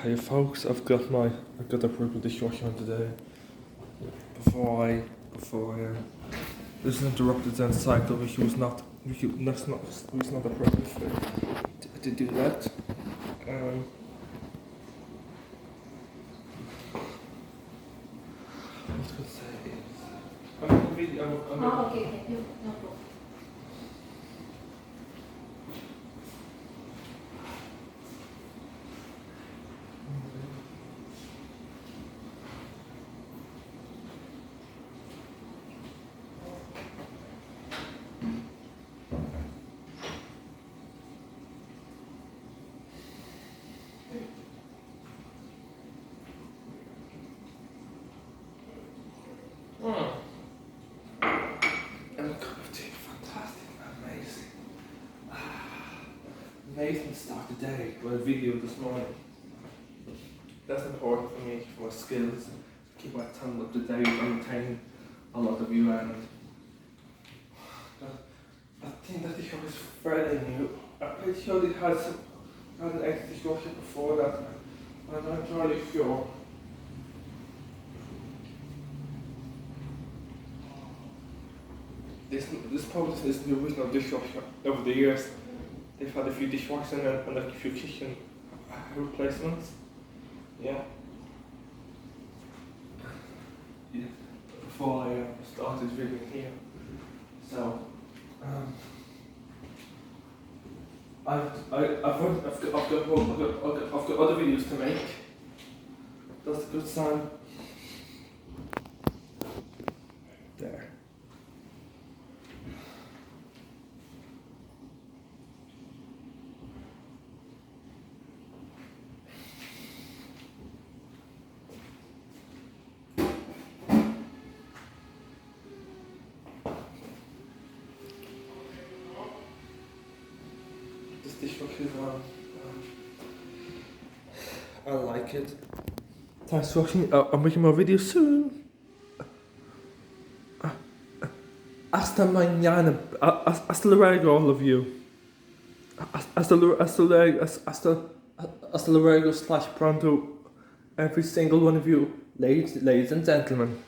Hey folks, I've got a purple dishwasher on today. Before I there's an interrupted Zen cycle which was not appropriate to do that. What was I going to say is Okay, no problem. And a cup of tea, fantastic, amazing start to the day with a video this morning. That's important for me, for my skills, keep my tongue up to date and maintain a lot of you, and I think that the show is fairly new. I'm pretty sure they had an extra dishwasher before that. I'm not entirely sure. This probably is the original dishwasher. Over the years, they've had a few dishwashers and a few kitchen replacements. Yeah. Before I started living here, so I've got other videos to make. That's a good sign. There. This dishwasher is on. I like it. Thanks for watching. I'm making more videos soon. Hasta mañana. Hasta luego, all of you. Hasta luego / pronto, every single one of you, ladies and gentlemen.